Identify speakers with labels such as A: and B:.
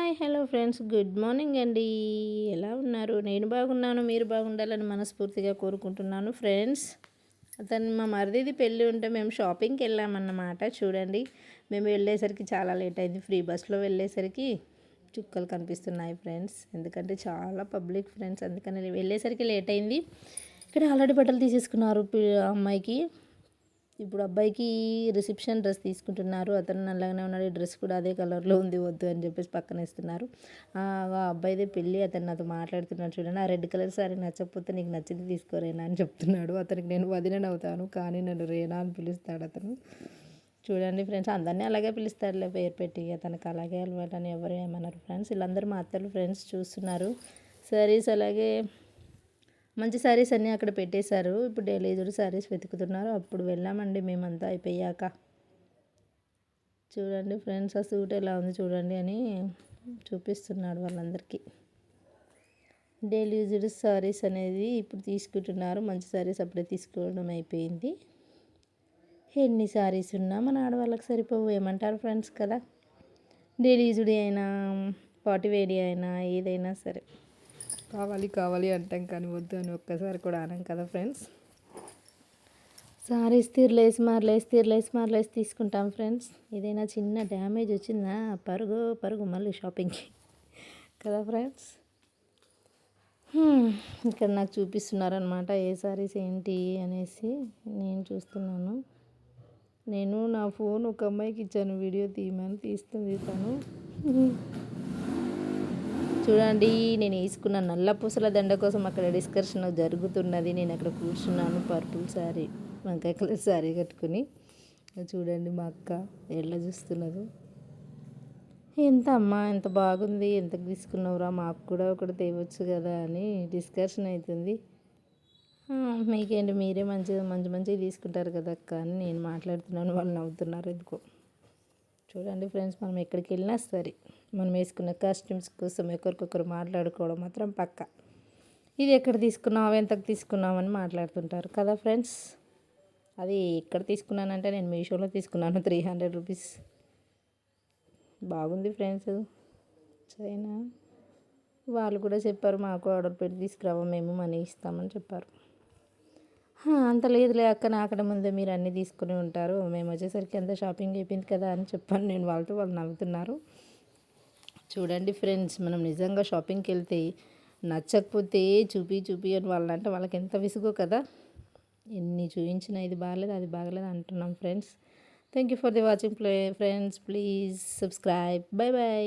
A: Hi hello friends, good morning అండి. ఎలా ఉన్నారు? నేను బాగున్నాను, మీరు బాగుండాలని మనస్ఫూర్తిగా కోరుకుంటున్నాను ఫ్రెండ్స్. మా మరిదిది పెళ్ళి ఉంటే మేము షాపింగ్కి వెళ్ళామన్నమాట. చూడండి, మేము వెళ్ళేసరికి చాలా లేట్ అయింది. ఫ్రీ బస్లో వెళ్ళేసరికి చుక్కలు కనిపిస్తున్నాయి ఫ్రెండ్స్, ఎందుకంటే చాలా పబ్లిక్ ఫ్రెండ్స్, అందుకని వెళ్ళేసరికి లేట్ అయింది. ఇక్కడ ఆల్రెడీ బట్టలు తీసేసుకున్నారు అమ్మాయికి. ఇప్పుడు అబ్బాయికి రిసెప్షన్ డ్రెస్ తీసుకుంటున్నారు. అతను నల్లగానే ఉన్నాడు, ఈ డ్రెస్ కూడా అదే కలర్లో ఉంది, వద్దు అని చెప్పేసి పక్కన ఇస్తున్నారు. ఆ అబ్బాయిదే పెళ్ళి, అతను నాతో మాట్లాడుతున్నాడు. చూడండి, ఆ రెడ్ కలర్ సారీ నచ్చకపోతే నీకు నచ్చింది తీసుకోరేనా అని చెప్తున్నాడు. అతనికి నేను వదినని అవుతాను, కానీ నన్ను రేనా అని పిలుస్తాడు అతను. చూడండి ఫ్రెండ్స్, అందరినీ అలాగే పిలుస్తాడులే పేరు పెట్టి, అతనికి అలాగే అలవాటు అని ఎవరు ఏమన్నారు ఫ్రెండ్స్. వీళ్ళందరూ మా అత్తలు ఫ్రెండ్స్ చూస్తున్నారు. సారీస్ అలాగే మంచి శారీస్ అన్నీ అక్కడ పెట్టేశారు. ఇప్పుడు డైలీ యూజ్ శారీస్ వెతుకుతున్నారు. అప్పుడు వెళ్ళామండి మేమంతా అయిపోయాక. చూడండి ఫ్రెండ్స్, ఆ సూట్ ఎలా ఉంది చూడండి అని చూపిస్తున్నాడు వాళ్ళందరికీ. డైలీ యూజ్డ్ శారీస్ అనేది ఇప్పుడు తీసుకుంటున్నారు. మంచి శారీస్ అప్పుడే తీసుకోవడం అయిపోయింది. ఎన్ని శారీస్ ఉన్నా మన ఆడవాళ్ళకి సరిపోవు, ఏమంటారు ఫ్రెండ్స్ కదా. డైలీ యూజ్డ్ అయినా పార్టీ వేడి అయినా ఏదైనా సరే కావాలి కావాలి అంటాం, కానీ వద్దు అని ఒక్కసారి కూడా అనం కదా ఫ్రెండ్స్. సారీస్ తీర్లేసి మార్లేసి తీసుకుంటాం ఫ్రెండ్స్. ఏదైనా చిన్న డ్యామేజ్ వచ్చిందా పరుగు పరుగు మళ్ళీ షాపింగ్కి కదా ఫ్రెండ్స్. ఇక్కడ నాకు చూపిస్తున్నారనమాట ఏ సారీస్ ఏంటి అనేసి నేను చూస్తున్నాను. నేను నా ఫోన్ ఒక అమ్మాయికి ఇచ్చాను, వీడియో తీయమని, తీస్తుంది తను. చూడండి, నేను వేసుకున్న నల్ల పూసల దండ కోసం అక్కడ డిస్కషన్ జరుగుతున్నది. నేను అక్కడ కూర్చున్నాను, పర్పుల్ శారీ, వంకాయ కలర్ శారీ కట్టుకుని. చూడండి మా అక్క ఎట్లా చూస్తున్నది. ఎంత అమ్మా, ఎంత బాగుంది, ఎంతకు తీసుకున్నావురా, మాకు కూడా ఒకటి తేవచ్చు కదా అని డిస్కషన్ అవుతుంది. మీకేంటి, మీరే మంచిగా తీసుకుంటారు కదా అక్క అని నేను మాట్లాడుతున్నాను, వాళ్ళు నవ్వుతున్నారు ఎందుకో. చూడండి ఫ్రెండ్స్, మనం ఎక్కడికి వెళ్ళినా సరే మనం వేసుకున్న కాస్ట్యూమ్స్ కోసం ఒకరికొకరు మాట్లాడుకోవడం మాత్రం పక్క. ఇది ఎక్కడ తీసుకున్నావు, ఎంతకు తీసుకున్నావు అని మాట్లాడుతుంటారు కదా ఫ్రెండ్స్. అది ఎక్కడ తీసుకున్నానంటే నేను మీషోలో తీసుకున్నాను, 300 రూపీస్. బాగుంది ఫ్రెండ్స్. చైనా వాళ్ళు కూడా చెప్పారు, మాకు ఆర్డర్ పెట్టి తీసుకురావా, మేము మనీ ఇస్తామని చెప్పారు. అంత లేదులే అక్క, నాకడ ముందే మీరు అన్నీ తీసుకుని ఉంటారు, మేము వచ్చేసరికి అంత షాపింగ్ అయిపోయింది కదా అని చెప్పాను నేను వాళ్ళతో. వాళ్ళు నవ్వుతున్నారు. చూడండి ఫ్రెండ్స్, మనం నిజంగా షాపింగ్కి వెళ్తే నచ్చకపోతే చూపి అని వాళ్ళంటే వాళ్ళకి ఎంత విసుగో కదా. ఎన్ని చూపించినా ఇది బాగలేదు అది బాగలేదు అంటున్నాం friends. Thank you for the watching friends. Please subscribe. By.